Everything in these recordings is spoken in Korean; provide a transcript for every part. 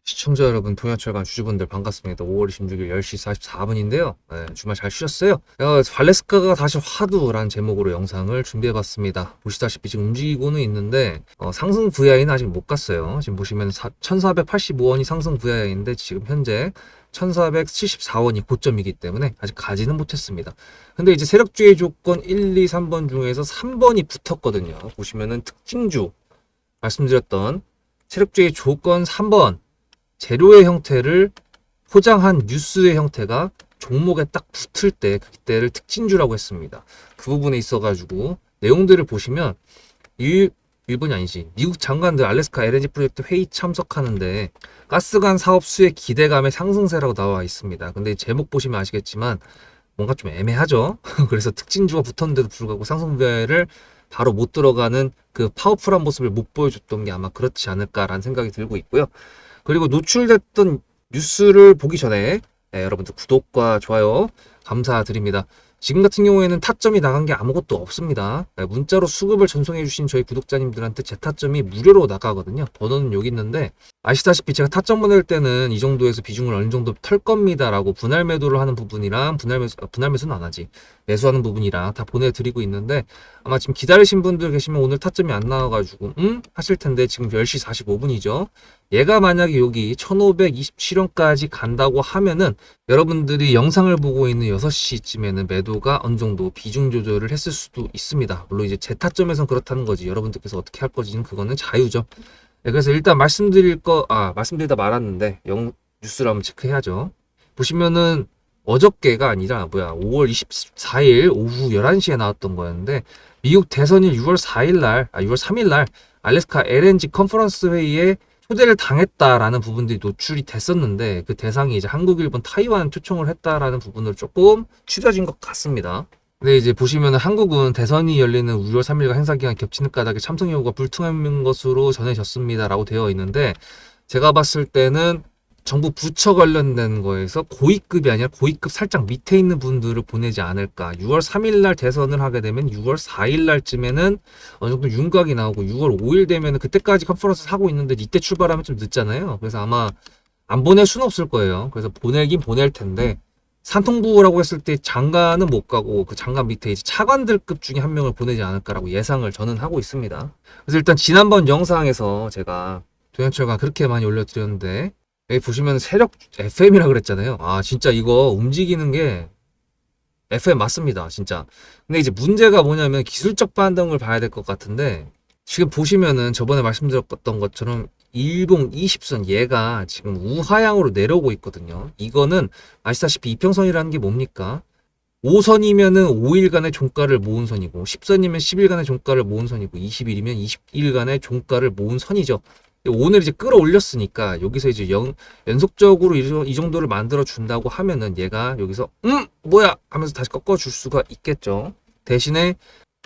시청자 여러분, 동양철관 주주분들 반갑습니다. 5월 26일 10시 44분인데요. 주말 잘 쉬셨어요? 발레스카가 다시 화두라는 제목으로 영상을 준비해봤습니다. 보시다시피 지금 움직이고는 있는데 상승 VI는 아직 못 갔어요. 지금 보시면 1485원이 상승 VI인데 지금 현재 1474원이 고점이기 때문에 아직 가지는 못했습니다. 근데 이제 세력주의 조건 1, 2, 3번 중에서 3번이 붙었거든요. 보시면은 특징주 말씀드렸던 세력주의 조건 3번 재료의 형태를 포장한 뉴스의 형태가 종목에 딱 붙을 때 그때를 특징주라고 했습니다. 그 부분에 있어가지고 내용들을 보시면 일본이 아니지 미국 장관들 알래스카 LNG 프로젝트 회의 참석하는데 가스관 사업 수의 기대감의 상승세라고 나와 있습니다. 근데 제목 보시면 아시겠지만 뭔가 좀 애매하죠. 그래서 특징주가 붙었는데도 불구하고 상승 VI를 바로 못 들어가는 그 파워풀한 모습을 못 보여줬던 게 아마 그렇지 않을까라는 생각이 들고 있고요. 그리고 노출됐던 뉴스를 보기 전에 여러분들 구독과 좋아요 감사드립니다. 지금 같은 경우에는 타점이 나간 게 아무것도 없습니다. 문자로 수급을 전송해 주신 저희 구독자님들한테 제 타점이 무료로 나가거든요. 번호는 여기 있는데 아시다시피 제가 타점 보낼 때는 이 정도에서 비중을 어느 정도 털 겁니다 라고 분할 매도를 하는 부분이랑 분할 매수는 안 하지, 매수하는 부분이랑 다 보내드리고 있는데 아마 지금 기다리신 분들 계시면 오늘 타점이 안 나와가지고 하실 텐데 지금 10시 45분이죠. 얘가 만약에 여기 1527원까지 간다고 하면은 여러분들이 영상을 보고 있는 6시쯤에는 매도가 어느 정도 비중 조절을 했을 수도 있습니다. 물론 이제 제 타점에선 그렇다는 거지, 여러분들께서 어떻게 할 거지는 그거는 자유죠. 그래서 일단 말씀드리다 말았는데 뉴스를 한번 체크해야죠. 보시면은 어저께가 아니라 5월 24일 오후 11시에 나왔던 거였는데 미국 대선일 6월 3일 날 알래스카 LNG 컨퍼런스 회의에 초대를 당했다라는 부분들이 노출이 됐었는데 그 대상이 이제 한국, 일본, 타이완 초청을 했다라는 부분을 조금 추려진 것 같습니다. 근데 이제 보시면은 한국은 대선이 열리는 6월 3일과 행사기간 겹치는 까닭에 참석 여부가 불투명한 것으로 전해졌습니다라고 되어 있는데 제가 봤을 때는 정부 부처 관련된 거에서 고위급이 아니라 고위급 살짝 밑에 있는 분들을 보내지 않을까. 6월 3일 날 대선을 하게 되면 6월 4일 날쯤에는 어느 정도 윤곽이 나오고 6월 5일 되면은 그때까지 컨퍼런스 하고 있는데 이때 출발하면 좀 늦잖아요. 그래서 아마 안 보낼 수는 없을 거예요. 그래서 보내긴 보낼 텐데 산통부라고 했을 때 장관은 못 가고 그 장관 밑에 이제 차관들급 중에 한 명을 보내지 않을까라고 예상을 저는 하고 있습니다. 그래서 일단 지난번 영상에서 제가 동양철관 그렇게 많이 올려드렸는데 여기 보시면 세력 FM이라 그랬잖아요. 진짜 이거 움직이는 게 FM 맞습니다. 진짜. 근데 이제 문제가 뭐냐면 기술적 반등을 봐야 될 것 같은데 지금 보시면은 저번에 말씀드렸던 것처럼 일봉 20선 얘가 지금 우하향으로 내려오고 있거든요. 이거는 아시다시피 이평선이라는 게 뭡니까? 5선이면은 5일간의 종가를 모은 선이고 10선이면 10일간의 종가를 모은 선이고 20일이면 20일간의 종가를 모은 선이죠. 오늘 이제 끌어올렸으니까 여기서 이제 연속적으로 이 정도를 만들어 준다고 하면은 얘가 여기서 뭐야 하면서 다시 꺾어 줄 수가 있겠죠. 대신에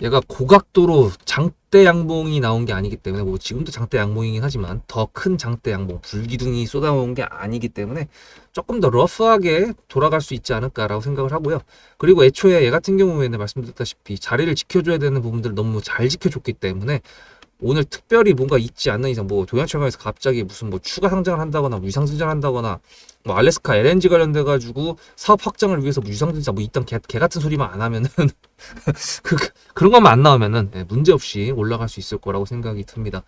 얘가 고각도로 장대 양봉이 나온 게 아니기 때문에 뭐 지금도 장대 양봉이긴 하지만 더 큰 장대 양봉 불기둥이 쏟아온 게 아니기 때문에 조금 더 러프하게 돌아갈 수 있지 않을까라고 생각을 하고요. 그리고 애초에 얘 같은 경우에는 말씀드렸다시피 자리를 지켜줘야 되는 부분들을 너무 잘 지켜줬기 때문에 오늘 특별히 뭔가 있지 않는 이상 뭐 동양철강에서 갑자기 무슨 뭐 추가 상장을 한다거나 위상증자를 한다거나 뭐 알래스카 LNG 관련돼 가지고 사업 확장을 위해서 뭐 유상증자 뭐 이딴 개 같은 소리만 안 하면은 그런 것만 안 나오면은 문제 없이 올라갈 수 있을 거라고 생각이 듭니다.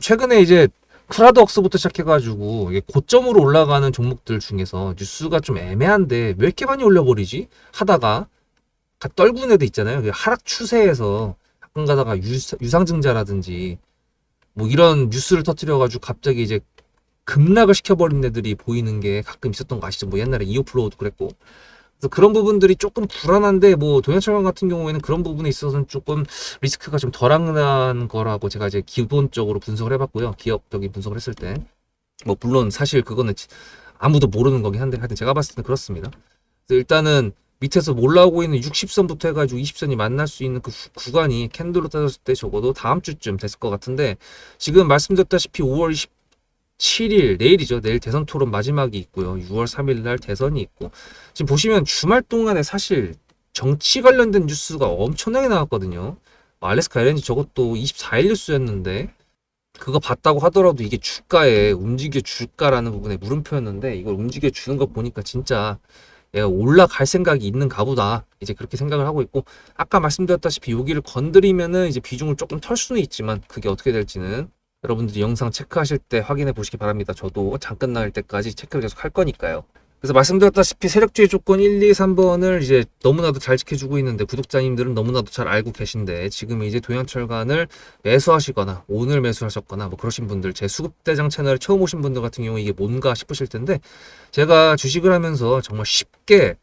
최근에 이제 크라드웍스부터 시작해가지고 이게 고점으로 올라가는 종목들 중에서 뉴스가 좀 애매한데 왜 이렇게 많이 올려버리지 하다가 떨군 애들 있잖아요. 하락 추세에서 가끔 가다가 유상증자라든지 뭐 이런 뉴스를 터뜨려가지고 갑자기 이제 급락을 시켜버린 애들이 보이는 게 가끔 있었던 거 아시죠? 뭐 옛날에 이오플로우도 그랬고. 그래서 그런 부분들이 조금 불안한데 뭐 동양철강 같은 경우에는 그런 부분에 있어서는 조금 리스크가 좀 덜한 거라고 제가 이제 기본적으로 분석을 해봤고요. 기업적인 분석을 했을 때. 뭐 물론 사실 그거는 아무도 모르는 거긴 한데 하여튼 제가 봤을 때는 그렇습니다. 그래서 일단은 밑에서 올라오고 있는 60선부터 해가지고 20선이 만날 수 있는 그 구간이 캔들로 따졌을 때 적어도 다음 주쯤 됐을 것 같은데 지금 말씀드렸다시피 5월 27일 내일이죠. 내일 대선 토론 마지막이 있고요. 6월 3일 날 대선이 있고 지금 보시면 주말 동안에 사실 정치 관련된 뉴스가 엄청나게 나왔거든요. 알래스카 LNG 저것도 24일 뉴스였는데 그거 봤다고 하더라도 이게 주가에 움직여 줄까라는 부분에 물음표였는데, 이걸 움직여 주는 거 보니까 진짜 얘가 올라갈 생각이 있는가 보다, 이제 그렇게 생각을 하고 있고, 아까 말씀드렸다시피 여기를 건드리면은 이제 비중을 조금 털 수는 있지만 그게 어떻게 될지는 여러분들이 영상 체크하실 때 확인해 보시기 바랍니다. 저도 장 끝날 때까지 체크를 계속 할 거니까요. 그래서 말씀드렸다시피 세력주의 조건 1, 2, 3번을 이제 너무나도 잘 지켜주고 있는데, 구독자님들은 너무나도 잘 알고 계신데, 지금 이제 동양철간을 매수하시거나 오늘 매수하셨거나 뭐 그러신 분들, 제 수급대장 채널에 처음 오신 분들 같은 경우 이게 뭔가 싶으실 텐데, 제가 주식을 하면서 정말 쉽게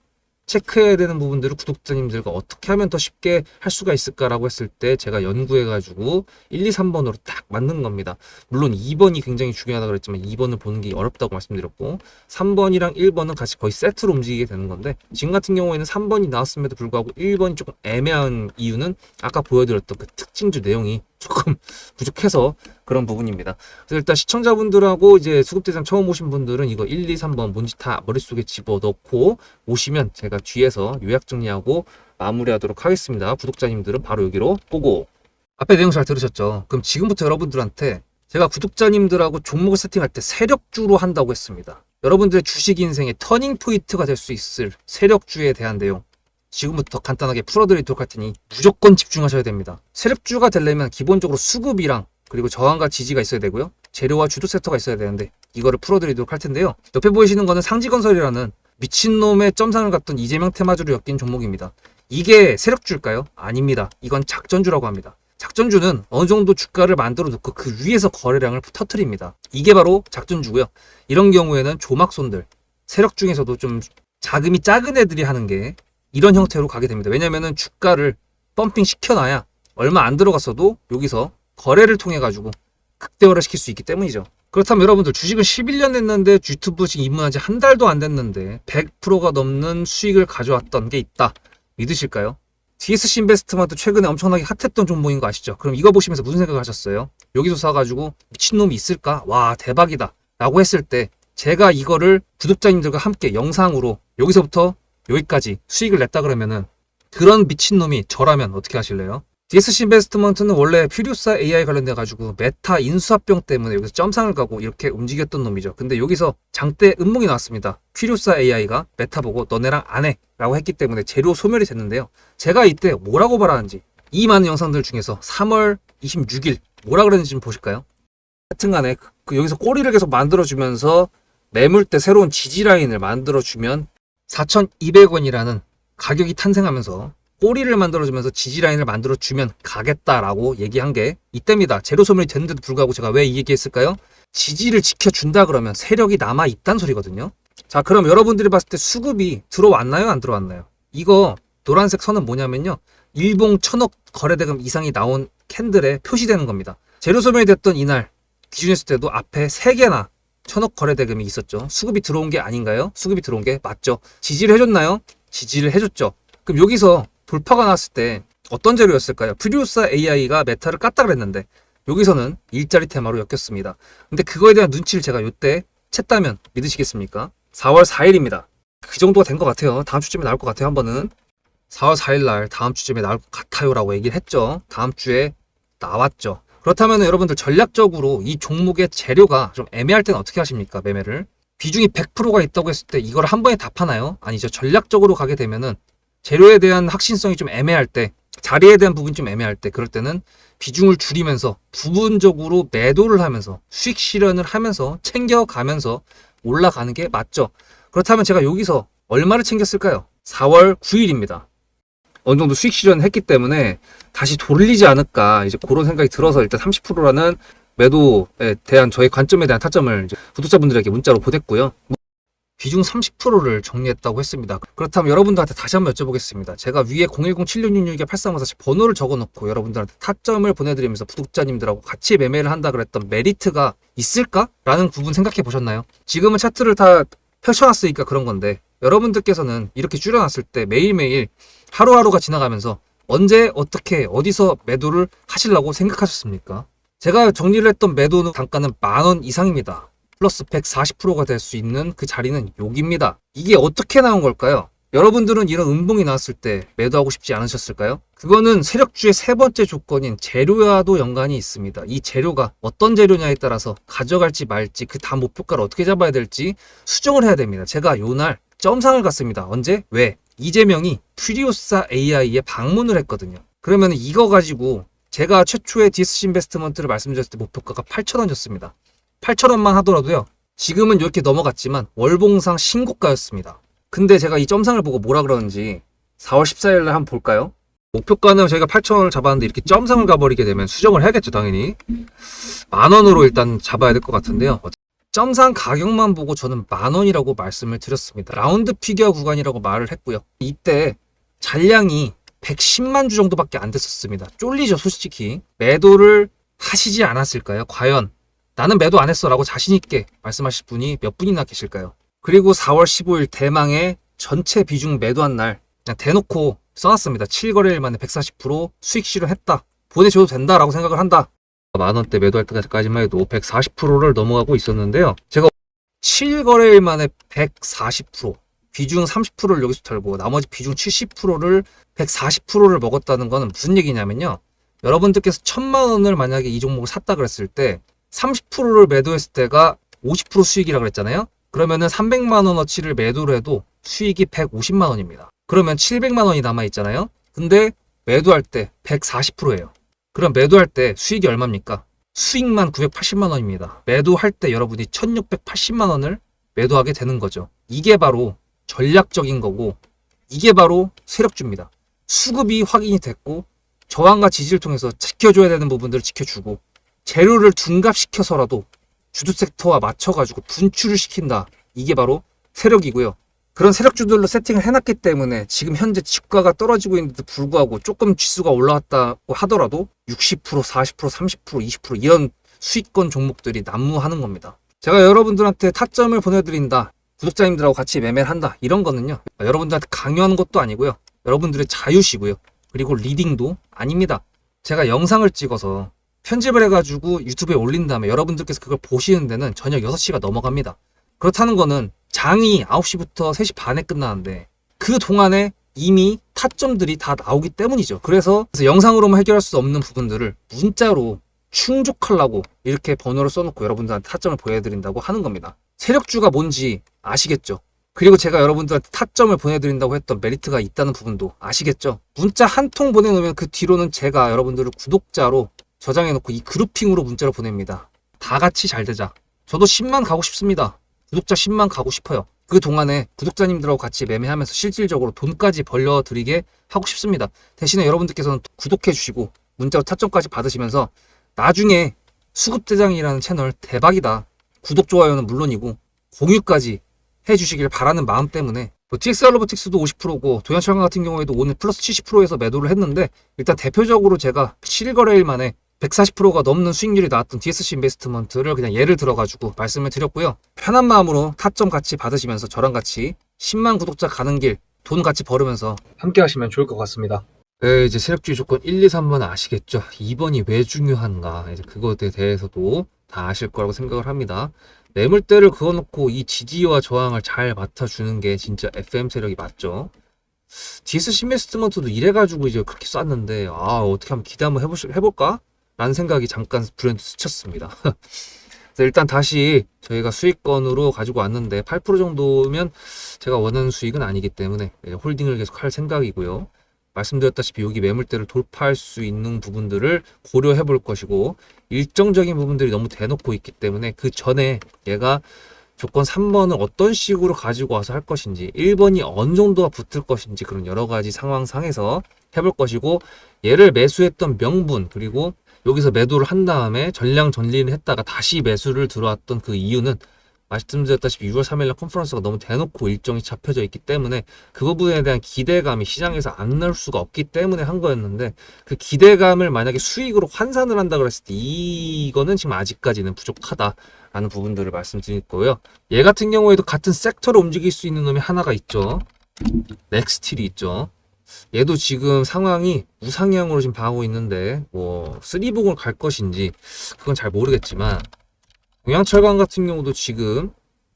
체크해야 되는 부분들을 구독자님들과 어떻게 하면 더 쉽게 할 수가 있을까라고 했을 때 제가 연구해가지고 1, 2, 3번으로 딱 맞는 겁니다. 물론 2번이 굉장히 중요하다고 그랬지만 2번을 보는 게 어렵다고 말씀드렸고, 3번이랑 1번은 같이 거의 세트로 움직이게 되는 건데, 지금 같은 경우에는 3번이 나왔음에도 불구하고 1번이 조금 애매한 이유는 아까 보여드렸던 그 특징주 내용이 조금 부족해서 그런 부분입니다. 그래서 일단 시청자분들하고 이제 수급대장 처음 오신 분들은 이거 1, 2, 3번 뭔지 다 머릿속에 집어넣고 오시면 제가 뒤에서 요약 정리하고 마무리하도록 하겠습니다. 구독자님들은 바로 여기로 보고. 앞에 내용 잘 들으셨죠? 그럼 지금부터 여러분들한테 제가 구독자님들하고 종목을 세팅할 때 세력주로 한다고 했습니다. 여러분들의 주식 인생의 터닝 포인트가 될 수 있을 세력주에 대한 내용 지금부터 간단하게 풀어드리도록 할 테니 무조건 집중하셔야 됩니다. 세력주가 되려면 기본적으로 수급이랑 그리고 저항과 지지가 있어야 되고요. 재료와 주도 섹터가 있어야 되는데, 이거를 풀어드리도록 할 텐데요. 옆에 보이시는 거는 상지건설이라는 미친놈의 점상을 갖던 이재명 테마주로 엮인 종목입니다. 이게 세력주일까요? 아닙니다. 이건 작전주라고 합니다. 작전주는 어느 정도 주가를 만들어 놓고 그 위에서 거래량을 터트립니다. 이게 바로 작전주고요. 이런 경우에는 조막손들, 세력 중에서도 좀 자금이 작은 애들이 하는 게 이런 형태로 가게 됩니다. 왜냐면은 주가를 펌핑 시켜놔야 얼마 안 들어갔어도 여기서 거래를 통해 가지고 극대화를 시킬 수 있기 때문이죠. 그렇다면 여러분들 주식을 11년 했는데 유튜브 지금 입문한 지 한 달도 안 됐는데 100%가 넘는 수익을 가져왔던 게 있다. 믿으실까요? DSC 인베스트먼트 최근에 엄청나게 핫했던 종목인 거 아시죠? 그럼 이거 보시면서 무슨 생각을 하셨어요? 여기서 사가지고 미친놈이 있을까? 와, 대박이다 라고 했을 때 제가 이거를 구독자님들과 함께 영상으로 여기서부터 여기까지 수익을 냈다 그러면은 그런 미친놈이 저라면 어떻게 하실래요? DSC 인베스트먼트는 원래 퓨리오사 AI 관련돼 가지고 메타 인수합병 때문에 여기서 점상을 가고 이렇게 움직였던 놈이죠. 근데 여기서 장대 음봉이 나왔습니다. 퓨리오사 AI가 메타 보고 너네랑 안 해 라고 했기 때문에 재료 소멸이 됐는데요. 제가 이때 뭐라고 말하는지, 이 많은 영상들 중에서 3월 26일 뭐라 그랬는지 좀 보실까요? 하여튼간에 여기서 꼬리를 계속 만들어주면서 매물대 새로운 지지라인을 만들어주면 4,200원이라는 가격이 탄생하면서 꼬리를 만들어주면서 지지라인을 만들어주면 가겠다라고 얘기한 게 이때입니다. 재료 소멸이 됐는데도 불구하고 제가 왜 이 얘기했을까요? 지지를 지켜준다 그러면 세력이 남아있단 소리거든요. 자, 그럼 여러분들이 봤을 때 수급이 들어왔나요? 안 들어왔나요? 이거 노란색 선은 뭐냐면요, 일봉 1,000억 거래대금 이상이 나온 캔들에 표시되는 겁니다. 재료 소멸이 됐던 이날 기준했을 때도 앞에 3개나 1,000억 거래대금이 있었죠. 수급이 들어온 게 아닌가요? 수급이 들어온 게 맞죠. 지지를 해줬나요? 지지를 해줬죠. 그럼 여기서 돌파가 났을 때 어떤 재료였을까요? 퓨리오사 AI가 메타를 깠다 그랬는데 여기서는 일자리 테마로 엮였습니다. 근데 그거에 대한 눈치를 제가 이때 챘다면 믿으시겠습니까? 4월 4일입니다. 그 정도가 된 것 같아요. 다음 주쯤에 나올 것 같아요. 한 번은 4월 4일 날 다음 주쯤에 나올 것 같아요 라고 얘기를 했죠. 다음 주에 나왔죠. 그렇다면 여러분들 전략적으로 이 종목의 재료가 좀 애매할 때는 어떻게 하십니까? 매매를 비중이 100%가 있다고 했을 때 이걸 한 번에 답하나요? 아니죠. 전략적으로 가게 되면은 재료에 대한 확신성이 좀 애매할 때, 자리에 대한 부분이 좀 애매할 때, 그럴 때는 비중을 줄이면서 부분적으로 매도를 하면서 수익 실현을 하면서 챙겨가면서 올라가는 게 맞죠. 그렇다면 제가 여기서 얼마를 챙겼을까요? 4월 9일입니다. 어느 정도 수익 실현을 했기 때문에 다시 돌리지 않을까, 이제 그런 생각이 들어서 일단 30%라는 매도에 대한 저의 관점에 대한 타점을 이제 구독자분들에게 문자로 보냈고요. 비중 30%를 정리했다고 했습니다. 그렇다면 여러분들한테 다시 한번 여쭤보겠습니다. 제가 위에 010-7666-8354 번호를 적어놓고 여러분들한테 타점을 보내드리면서 구독자님들하고 같이 매매를 한다 그랬던 메리트가 있을까? 라는 부분 생각해 보셨나요? 지금은 차트를 다 펼쳐놨으니까 그런 건데, 여러분들께서는 이렇게 줄여놨을 때 매일매일 하루하루가 지나가면서 언제 어떻게 어디서 매도를 하시려고 생각하셨습니까? 제가 정리를 했던 매도 단가는 10,000원 이상입니다. 플러스 140%가 될 수 있는 그 자리는 여기입니다. 이게 어떻게 나온 걸까요? 여러분들은 이런 음봉이 나왔을 때 매도하고 싶지 않으셨을까요? 그거는 세력주의 세 번째 조건인 재료와도 연관이 있습니다. 이 재료가 어떤 재료냐에 따라서 가져갈지 말지 그 다음 목표가를 어떻게 잡아야 될지 수정을 해야 됩니다. 제가 요날 점상을 갔습니다. 언제? 왜? 이재명이 퓨리오사 AI에 방문을 했거든요. 그러면 이거 가지고 제가 최초의 디스시 인베스트먼트를 말씀드렸을 때 목표가가 8,000원이었습니다. 8,000원만 하더라도요. 지금은 이렇게 넘어갔지만 월봉상 신고가였습니다. 근데 제가 이 점상을 보고 뭐라 그러는지 4월 14일 날 한번 볼까요? 목표가는 저희가 8,000원을 잡았는데 이렇게 점상을 가버리게 되면 수정을 해야겠죠, 당연히. 10,000원으로 일단 잡아야 될 것 같은데요. 점상 가격만 보고 저는 10,000원이라고 말씀을 드렸습니다. 라운드 피겨 구간이라고 말을 했고요. 이때 잔량이 110만 주 정도밖에 안 됐었습니다. 쫄리죠, 솔직히. 매도를 하시지 않았을까요? 과연 나는 매도 안 했어 라고 자신있게 말씀하실 분이 몇 분이나 계실까요? 그리고 4월 15일 대망의 전체 비중 매도한 날 그냥 대놓고 써놨습니다. 7거래일 만에 140% 수익 실현했다. 보내줘도 된다라고 생각을 한다. 만원대 매도할 때까지만 해도 140%를 넘어가고 있었는데요. 제가 7거래일 만에 140%, 비중 30%를 여기서 털고 나머지 비중 70%를 140%를 먹었다는 거는 무슨 얘기냐면요. 여러분들께서 1,000만 원을 만약에 이 종목을 샀다 그랬을 때 30%를 매도했을 때가 50% 수익이라고 그랬잖아요. 그러면은 300만 원어치를 매도를 해도 수익이 150만 원입니다. 그러면 700만 원이 남아있잖아요. 근데 매도할 때 140%예요. 그럼 매도할 때 수익이 얼마입니까? 수익만 980만 원입니다. 매도할 때 여러분이 1680만 원을 매도하게 되는 거죠. 이게 바로 전략적인 거고 이게 바로 세력주입니다. 수급이 확인이 됐고 저항과 지지를 통해서 지켜줘야 되는 부분들을 지켜주고 재료를 둔갑시켜서라도 주도 섹터와 맞춰가지고 분출을 시킨다. 이게 바로 세력이고요. 그런 세력주들로 세팅을 해놨기 때문에 지금 현재 주가가 떨어지고 있는데도 불구하고 조금 지수가 올라왔다고 하더라도 60%, 40%, 30%, 20% 이런 수익권 종목들이 난무하는 겁니다. 제가 여러분들한테 타점을 보내드린다. 구독자님들하고 같이 매매를 한다. 이런 거는요. 여러분들한테 강요하는 것도 아니고요. 여러분들의 자유시고요. 그리고 리딩도 아닙니다. 제가 영상을 찍어서 편집을 해가지고 유튜브에 올린 다음에 여러분들께서 그걸 보시는 데는 저녁 6시가 넘어갑니다. 그렇다는 거는 장이 9시부터 3시 반에 끝나는데 그 동안에 이미 타점들이 다 나오기 때문이죠. 그래서 영상으로만 해결할 수 없는 부분들을 문자로 충족하려고 이렇게 번호를 써놓고 여러분들한테 타점을 보여드린다고 하는 겁니다. 세력주가 뭔지 아시겠죠? 그리고 제가 여러분들한테 타점을 보내드린다고 했던 메리트가 있다는 부분도 아시겠죠? 문자 한 통 보내놓으면 그 뒤로는 제가 여러분들을 구독자로 저장해놓고 이 그룹핑으로 문자를 보냅니다. 다 같이 잘 되자. 저도 10만 가고 싶습니다. 구독자 10만 가고 싶어요. 그 동안에 구독자님들하고 같이 매매하면서 실질적으로 돈까지 벌려드리게 하고 싶습니다. 대신에 여러분들께서는 구독해주시고 문자로 타점까지 받으시면서 나중에 수급대장이라는 채널 대박이다. 구독, 좋아요는 물론이고 공유까지 해주시길 바라는 마음 때문에 TXR 로보틱스도 50%고 도연철강 같은 경우에도 오늘 플러스 70%에서 매도를 했는데 일단 대표적으로 제가 7거래일 만에 140%가 넘는 수익률이 나왔던 DSC 인베스트먼트를 그냥 예를 들어가지고 말씀을 드렸고요. 편한 마음으로 타점 같이 받으시면서 저랑 같이 10만 구독자 가는 길 돈 같이 벌으면서 함께 하시면 좋을 것 같습니다. 네, 이제 세력주의 조건 1, 2, 3번 아시겠죠? 2번이 왜 중요한가? 이제 그것에 대해서도 다 아실 거라고 생각을 합니다. 매물대를 그어놓고 이 지지와 저항을 잘 맡아주는 게 진짜 FM 세력이 맞죠. DSC 인베스트먼트도 이래가지고 이제 그렇게 쐈는데 어떻게 한번 기대 한번 해볼까? 라는 생각이 잠깐 불현듯 스쳤습니다. 그래서 일단 다시 저희가 수익권으로 가지고 왔는데 8% 정도면 제가 원하는 수익은 아니기 때문에 홀딩을 계속 할 생각이고요. 말씀드렸다시피 여기 매물대를 돌파할 수 있는 부분들을 고려해 볼 것이고 일정적인 부분들이 너무 대놓고 있기 때문에 그 전에 얘가 조건 3번을 어떤 식으로 가지고 와서 할 것인지 1번이 어느 정도가 붙을 것인지 그런 여러 가지 상황상에서 해볼 것이고 얘를 매수했던 명분 그리고 여기서 매도를 한 다음에 전량 전리를 했다가 다시 매수를 들어왔던 그 이유는 말씀드렸다시피 6월 3일날 컨퍼런스가 너무 대놓고 일정이 잡혀져 있기 때문에 그 부분에 대한 기대감이 시장에서 안 나올 수가 없기 때문에 한 거였는데 그 기대감을 만약에 수익으로 환산을 한다 그랬을 때 이거는 지금 아직까지는 부족하다라는 부분들을 말씀드릴 거고요. 얘 같은 경우에도 같은 섹터로 움직일 수 있는 놈이 하나가 있죠. 넥스틸이 있죠. 얘도 지금 상황이 우상향으로 지금 봐오고 있는데 뭐 3봉을 갈 것인지 그건 잘 모르겠지만 동양철강 같은 경우도 지금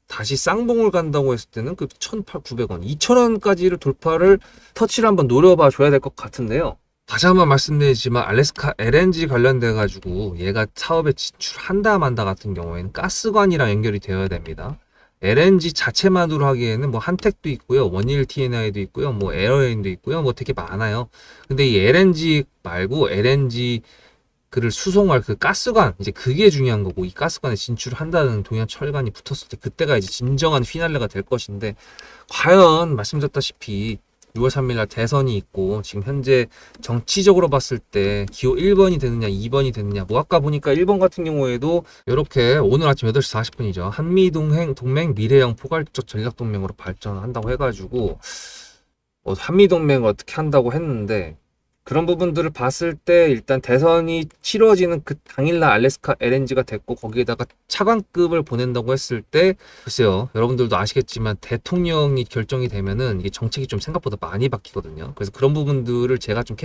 다시 쌍봉을 간다고 했을 때는 그 1,800, 900원, 2,000원까지를 돌파를 터치를 한번 노려봐 줘야 될 것 같은데요. 다시 한번 말씀드리지만 알래스카 LNG 관련돼 가지고 얘가 사업에 진출한다 만다 같은 경우에는 가스관이랑 연결이 되어야 됩니다. LNG 자체만으로 하기에는 뭐 한택도 있고요, 원일 TNI도 있고요, 뭐 에어레인도 있고요, 뭐 되게 많아요. 근데 이 LNG 말고 LNG 그를 수송할 그 가스관, 이제 그게 중요한 거고, 이 가스관에 진출한다는 동해철관이 붙었을 때 그때가 이제 진정한 피날레가 될 것인데, 과연 말씀드렸다시피 6월 3일 날 대선이 있고, 지금 현재 정치적으로 봤을 때 기호 1번이 되느냐 2번이 되느냐, 뭐 아까 보니까 1번 같은 경우에도 이렇게 오늘 아침 8시 40분이죠. 한미동맹 미래형 포괄적 전략동맹으로 발전한다고 해가지고 한미동맹을 어떻게 한다고 했는데, 그런 부분들을 봤을 때 일단 대선이 치러지는 그 당일날 알래스카 LNG가 됐고, 거기에다가 차관급을 보낸다고 했을 때, 글쎄요, 여러분들도 아시겠지만 대통령이 결정이 되면은 이게 정책이 좀 생각보다 많이 바뀌거든요. 그래서 그런 부분들을 제가 좀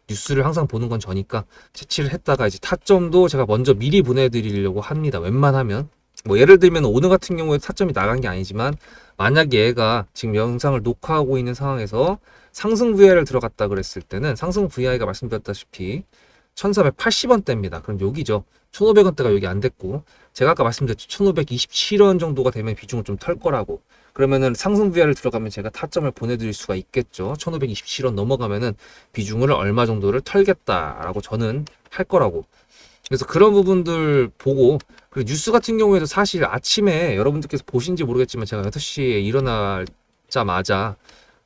뉴스를 항상 보는 건 저니까 캐치를 했다가 이제 타점도 제가 먼저 미리 보내드리려고 합니다. 웬만하면. 뭐 예를 들면 오늘 같은 경우에 타점이 나간 게 아니지만, 만약에 얘가 지금 영상을 녹화하고 있는 상황에서 상승 VI를 들어갔다 그랬을 때는 상승 VI가 말씀드렸다시피 1480원대입니다. 그럼 여기죠. 1500원대가 여기 안 됐고, 제가 아까 말씀드렸죠. 1527원 정도가 되면 비중을 좀 털 거라고. 그러면은 상승 VI를 들어가면 제가 타점을 보내드릴 수가 있겠죠. 1527원 넘어가면은 비중을 얼마 정도를 털겠다라고 저는 할 거라고. 그래서 그런 부분들 보고, 그리고 뉴스 같은 경우에도 사실 아침에 여러분들께서 보신지 모르겠지만 제가 6시에 일어나자마자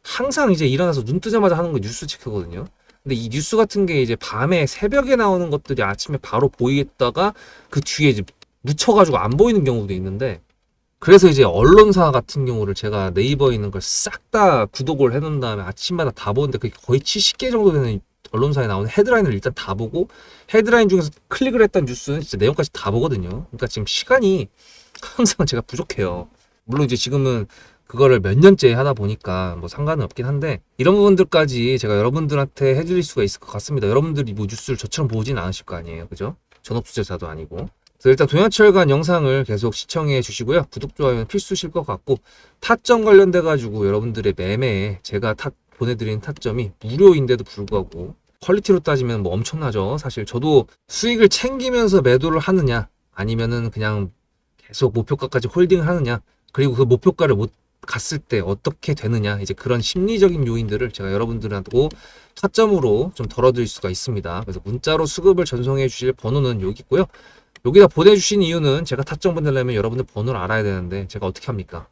항상 이제 일어나서 눈 뜨자마자 하는 거 뉴스 체크거든요. 근데 이 뉴스 같은 게 이제 밤에 새벽에 나오는 것들이 아침에 바로 보이다가 그 뒤에 이제 묻혀가지고 안 보이는 경우도 있는데, 그래서 이제 언론사 같은 경우를 제가 네이버에 있는 걸 싹 다 구독을 해놓은 다음에 아침마다 다 보는데 그게 거의 70개 정도 되는 언론사에 나오는 헤드라인을 일단 다 보고, 헤드라인 중에서 클릭을 했던 뉴스는 진짜 내용까지 다 보거든요. 그러니까 지금 시간이 항상 제가 부족해요. 물론 이제 지금은 그거를 몇 년째 하다 보니까 뭐 상관은 없긴 한데, 이런 부분들까지 제가 여러분들한테 해드릴 수가 있을 것 같습니다. 여러분들이 뭐 뉴스를 저처럼 보진 않으실 거 아니에요. 그죠? 전업투자자도 아니고. 그래서 일단 동양철관 영상을 계속 시청해 주시고요. 구독, 좋아요는 필수실 것 같고, 타점 관련돼 가지고 여러분들의 매매에 제가 보내드리는 타점이 무료인데도 불구하고 퀄리티로 따지면 뭐 엄청나죠. 사실 저도 수익을 챙기면서 매도를 하느냐, 아니면은 그냥 계속 목표가까지 홀딩을 하느냐, 그리고 그 목표가를 못 갔을 때 어떻게 되느냐, 이제 그런 심리적인 요인들을 제가 여러분들하고 타점으로 좀 덜어드릴 수가 있습니다. 그래서 문자로 수급을 전송해 주실 번호는 여기 있고요. 여기다 보내주신 이유는 제가 타점 보내려면 여러분들 번호를 알아야 되는데 제가 어떻게 합니까?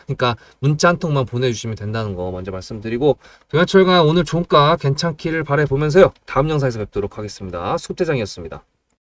그러니까 문자 한 통만 보내주시면 된다는 거 먼저 말씀드리고, 동양철강 오늘 종가 괜찮기를 바라보면서요, 다음 영상에서 뵙도록 하겠습니다. 수급대장이었습니다.